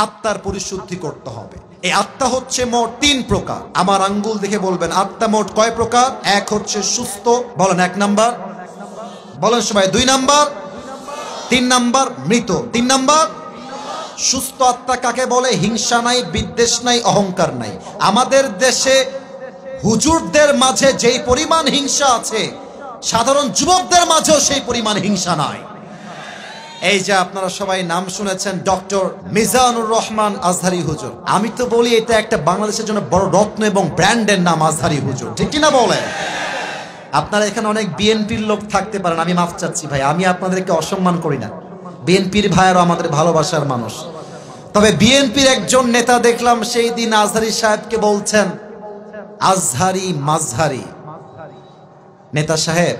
আত্মার পরিশুদ্ধি করতে হবে। এই আত্মা হচ্ছে মোট 3 প্রকার। আমার আঙ্গুল দেখে বলবেন আত্মা মোট কয় প্রকার? এক হচ্ছে সুস্থ, বলেন 1 নাম্বার, বলেন সবাই 2 নাম্বার, 3 নাম্বার মৃত। 3 নাম্বার সুস্থ আত্মা কাকে বলে? হিংসা নাই, বিদ্বেষ নাই, অহংকার নাই। আমাদের দেশে হুজুরদের মাঝে যেই পরিমাণ হিংসা আছে, সাধারণ যুবকদের মাঝেও সেই পরিমাণ হিংসা নাই। এই যে আপনারা সবাই নাম শুনেছেন ডক্টর মিজানুর রহমান আজহারি হুজুর, আমি তো বলি এটা একটা বাংলাদেশের জন্য বড় রত্ন এবং ব্র্যান্ডের নাম আজহারি হুজুর, ঠিক কিনা বলেন? আপনারা এখানে অনেক বিএনপির লোক থাকতে পারেন, আমি মাফ চাচ্ছি ভাই, আমি আপনাদেরকে অসম্মান করি না। বিএনপির ভাইয়েরও আমাদের ভালোবাসার মানুষ। তবে বিএনপির একজন নেতা দেখলাম সেই দিন আজহারি সাহেবকে বলছেন আজহারি মাজহারি। নেতা সাহেব,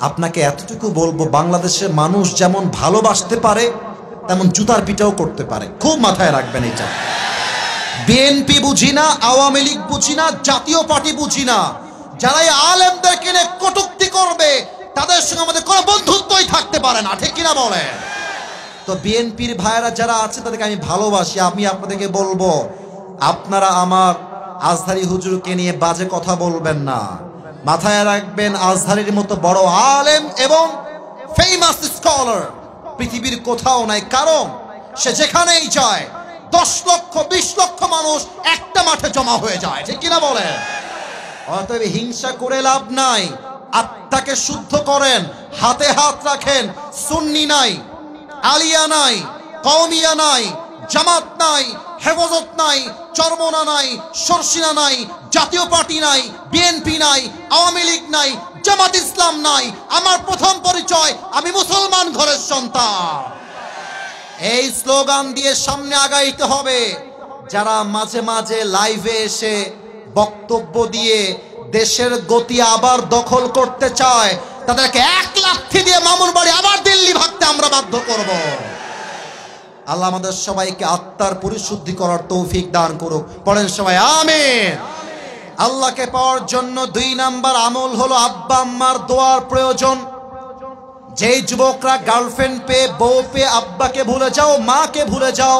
আপনাকে এতটুকু বলবো, বাংলাদেশের মানুষ যেমন ভালোবাসতে পারে তেমন জুতার পিটাও করতে পারে, খুব মাথায় রাখবেন এটা। বিএনপি বুঝি না, আওয়ামী লীগ বুঝি না, জাতীয় পার্টি বুঝি না, যারা এই আলেমদেরকে নিয়ে কটূক্তি করবে তাদের সঙ্গে আমাদের কোনো বন্ধুত্বই থাকতে পারে না, ঠিক কিনা বলে? তো বিএনপির ভাইয়েরা যারা আছে তাদেরকে আমি ভালোবাসি। আমি আপনাদেরকে বলবো, আপনারা আমার আজহারি হুজুরকে নিয়ে বাজে কথা বলবেন না। মাথায় রাখবেন, আজহারির মতো বড় আলেম এবং ফেমাস স্কলার পৃথিবীর কোথাও নাই। কারণ সে যেখানেই যায় 10 লক্ষ 20 লক্ষ মানুষ একটা মাঠে জমা হয়ে যায়, ঠিক কিনা বলেন? অতএব হিংসা করে লাভ নাই। আত্মাকে শুদ্ধ করেন, হাতে হাত রাখেন। সুন্নি নাই, আলিয়া নাই, কওমিয়া নাই, জামাত নাই, হেফাজত নাই, চরমনা নাই, সরসিনা নাই, জাতীয় পার্টি নাই, বিএনপি নাই, আওয়ামী লীগ নাই, জামাত ইসলাম নাই। আমার প্রথম পরিচয়, আমি মুসলমান ঘরের সন্তান। এই স্লোগান দিয়ে সামনে আগাইতে হবে। যারা মাঝে মাঝে লাইভে এসে বক্তব্য দিয়ে দেশের গতি আবার দখল করতে চায়, তাদেরকে 1 লাথি দিয়ে মামুর বাড়ি আবার দিল্লি ভাগতে আমরা বাধ্য করব। আল্লাহ আমাদের সবাইকে আত্মার পরিশুদ্ধি করার তৌফিক দান করুক, পড়েন সবাই আমিন। আল্লাহকে পাওয়ার জন্য 2 নাম্বার আমল হলো আব্বা আম্মার দোয়ার প্রয়োজন। যেই যুবকরা গার্লফ্রেন্ড পেয়ে, বউ পেয়ে আব্বাকে ভুলে যাও, মাকে ভুলে যাও,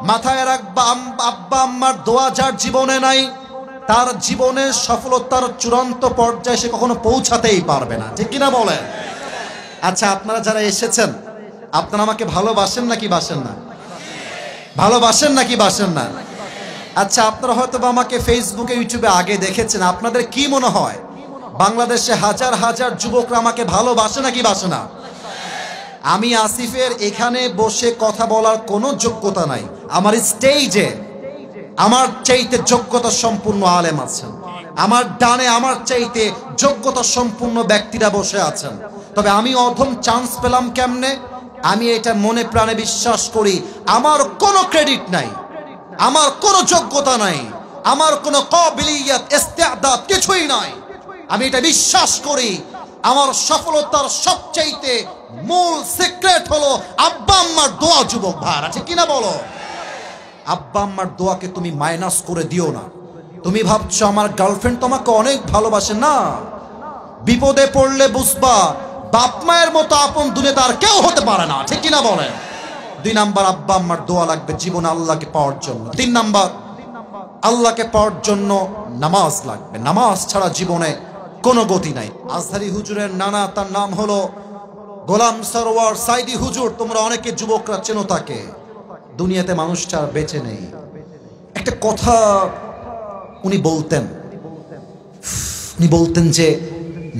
মাথায় রাখবা আব্বা আম্মার দোয়া যার জীবনে নাই, তার জীবনের সফলতার চূড়ান্ত পর্যায়ে সে কখনো পৌঁছাতেই পারবে না, ঠিক কিনা বলেন? আচ্ছা, আপনারা যারা এসেছেন, আপনারা আমাকে ভালোবাসেন নাকি বাসেন না? ভালোবাসেন নাকি বাসেন না? আচ্ছা, আপনারা হয়তো আমাকে ফেসবুকে, ইউটিউবে আগে দেখেছেন। আপনাদের কি মনে হয় বাংলাদেশে হাজার হাজার যুবকরা আমাকে ভালোবাসে নাকি বাসে না? আমি আসিফের এখানে বসে কথা বলার কোনো যোগ্যতা নাই। আমার স্টেজে আমার চাইতে যোগ্যতা সম্পূর্ণ আলেম আছেন, আমার ডানে আমার চাইতে যোগ্যতা সম্পূর্ণ ব্যক্তিরা বসে আছেন। তবে আমি অধম চান্স পেলাম কেমনে? আমি এটা মনে প্রাণে বিশ্বাস করি, আমার কোনো ক্রেডিট নাই, আমার কোনো যোগ্যতা নাই, আমার কোনো কাবিলিয়ত, ইস্তেদাদ কিছুই নাই। আমি এটা বিশ্বাস করি, আমার সফলতার সবচাইতে মূল সিক্রেট হলো আব্বা আম্মার দোয়া। যুবক ভাইরা, ঠিক কিনা বলো? আব্বা আম্মার দোয়াকে তুমি মাইনাস করে দিও না। তুমি ভাবছো আমার গার্লফ্রেন্ড তোমাকে অনেক ভালোবাসে, না, বিপদে পড়লে বুঝবা বাপ মায়ের মতো আপন দুনিয়াতে আর কেউ হতে পারে না, ঠিক কিনা বলেন? 2 নাম্বার আব্বা আম্মার দোয়া লাগবে জীবনে আল্লাহকে পাওয়ার জন্য। 3 নাম্বার আল্লাহকে পাওয়ার জন্য নামাজ লাগবে। নামাজ ছাড়া জীবনে কোনো গতি নাই। আজহারি হুজুরের নানা, তার নাম হলো গোলাম সরওয়ার সাইদি হুজুর। তোমরা অনেকে যুবকরা চেনো তাকে। দুনিয়াতে মানুষটা আর বেঁচে নেই। একটা কথা উনি বলতেন যে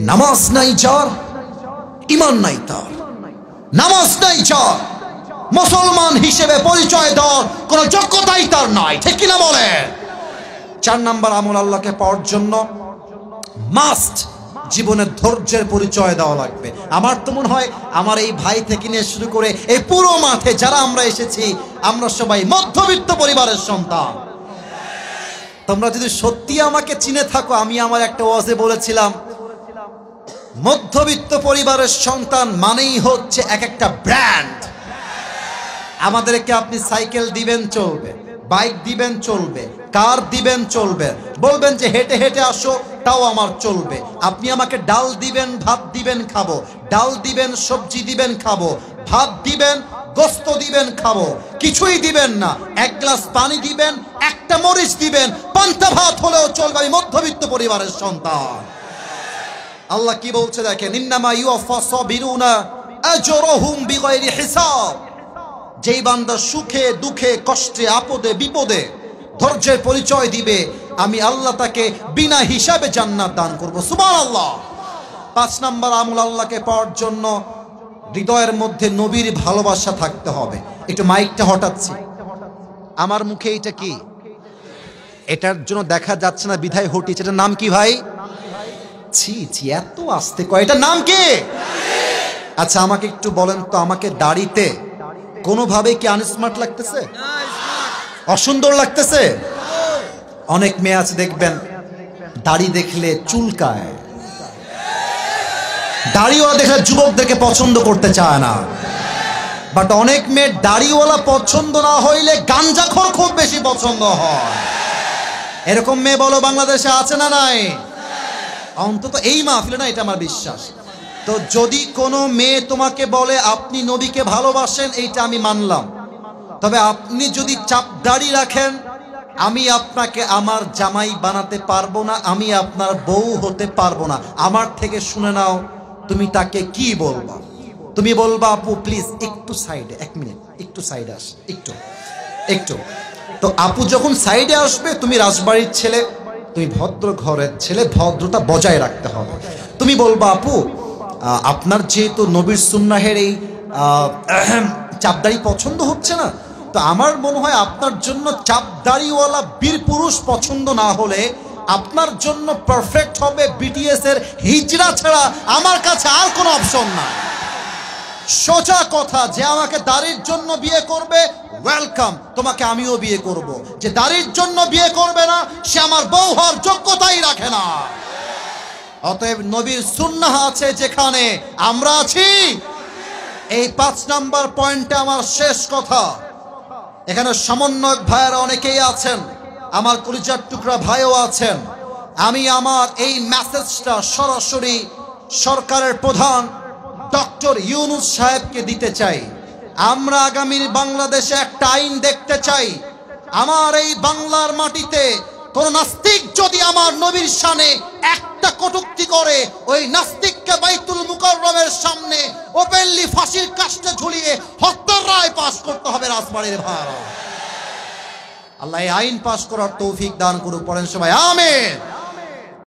নামাজ নাই যার, ঈমান নাই তার। নামাজ নাই যার, মুসলমান হিসেবে পরিচয় দেওয়ার কোন যোগ্যতাই তার নাই, ঠিক কিনা বলে? 4 নাম্বার আমল আল্লাহকে পাওয়ার জন্য মাস্ট জীবনের ধৈর্যের পরিচয় দেওয়া লাগবে। আমার তো মনে হয় আমার এই ভাই থেকে নিয়ে শুরু করে এই পুরো মাঠে যারা আমরা এসেছি, আমরা সবাই মধ্যবিত্ত পরিবারের সন্তান। তোমরা যদি সত্যি আমাকে চিনে থাকো, আমি আমার একটা ওয়াজে বলেছিলাম, মধ্যবিত্ত পরিবারের সন্তান মানেই হচ্ছে এক একটা ব্র্যান্ড। আমাদেরকে আপনি সাইকেল দিবেন চলবে, বাইক দিবেন চলবে, কার দিবেন চলবে, বলবেন যে হেঁটে হেঁটে আসো তাও আমার চলবে। আপনি আমাকে ডাল দিবেন, ভাত দিবেন খাবো, ডাল দিবেন, সবজি দিবেন খাবো, ভাত দিবেন, গোস্ত দিবেন খাবো, কিছুই দিবেন না, এক গ্লাস পানি দিবেন, একটা মরিচ দিবেন, পান্তা ভাত হলেও চলবে, আমি মধ্যবিত্ত পরিবারের সন্তান। আল্লাহ কি বলছে দেখেন, ইন্নামা ইউওয়াফাস সাবিরুনা আজরুহুম বিগাইরি হিসাব। যেই বান্দা সুখে দুঃখে কষ্টে আপদে বিপদে ধৈর্যের পরিচয় দিবে, আমি আল্লাহ তাকে বিনা হিসাবে জান্নাত দান করব। সুবহানাল্লাহ। 5 নাম্বার আমল আল্লাহকে পাওয়ার জন্য হৃদয়ের মধ্যে নবীর ভালোবাসা থাকতে হবে। একটু মাইকটা হটাচ্ছি, আমার মুখে এটা কি, এটার জন্য দেখা যাচ্ছে না বিধায় হটিছে। এটার নাম কি ভাই? ছি ছি, এত আস্তে কয়, এটার নাম কি? আচ্ছা আমাকে একটু বলেন তো, আমাকে দাড়িতে কোনোভাবে কি আনস্মার্ট লাগতেছে? অসুন্দর লাগতেছে? অনেক মেয়ে আছে দেখবেন দাড়ি দেখলে চুলকায়, দাড়িওয়ালা দেখলে যুবকদেরকে পছন্দ করতে চায় না। বাট অনেক মেয়ে দাড়িওয়ালা পছন্দ না হইলে গাঞ্জাখোর খুব বেশি পছন্দ হয়। এরকম মেয়ে বলো বাংলাদেশে আছে না নাই? অন্তত এই মাহফিলে না, এটা আমার বিশ্বাস। তো যদি কোনো মেয়ে তোমাকে বলে আপনি নবীকে ভালোবাসেন, এইটা আমি মানলাম, তবে আপনি যদি চাপ দাড়ি রাখেন, আমি আপনাকে আমার জামাই বানাতে পারবো না, আমি আপনার বউ হতে পারবো না। আমার থেকে শুনে নাও, তুমি তাকে কি বলবা? তুমি বলবা আপু প্লিজ একটু সাইডে, 1 মিনিট একটু সাইডে আস, একটু একটু। তো আপু যখন সাইডে আসবে, তুমি রাজবাড়ির ছেলে, তুমি ভদ্র ঘরের ছেলে, ভদ্রতা বজায় রাখতে হবে। তুমি বলবা আপু আপনার যেহেতু নবীর সুন্নাহের এই চাপদাড়ি পছন্দ হচ্ছে না, তো আমার মনে হয় আপনার জন্য চাপদাড়িওয়ালা বীর পুরুষ পছন্দ না হলে আপনার জন্য পারফেক্ট হবে বিটিএস এর হিজড়া ছাড়া আমার কাছে আর কোনো অপশন না। সোজা কথা, যে আমাকে দাড়ির জন্য বিয়ে করবে ওয়েলকাম, তোমাকে আমিও বিয়ে করব। যে দাড়ির জন্য বিয়ে করবে না, সে আমার বউ হওয়ার যোগ্যতাই রাখে না। অতএব নবীর সুন্নাহ আছে যেখানে, আমরা আছি। এই 5 নাম্বার পয়েন্টে আমার শেষ কথা। এখানে সমন্বয়ক ভাইয়েরা অনেকেই আছেন, আমার কলিজার টুকরা ভাইও আছেন। আমি আমার এই মেসেজটা সরাসরি সরকারের প্রধান ডক্টর ইউনূস সাহেবকে দিতে চাই। আমরা আগামীর বাংলাদেশে একটা আইন দেখতে চাই, আমার এই বাংলার মাটিতে কোন নাস্তিক যদি আমার নবীর শানে একটা কটূক্তি করে, ওই নাস্তিককে বাইতুল মুকাররমের সামনে ওপেনলি ফাঁসির কাস্টে ঝুলিয়ে হত্যার রায় পাশ করতে হবে রাজবাড়ির ভাড়া। আল্লাহ এই আইন পাশ করার তৌফিক দান করুক, পড়েন সবাই আমিন।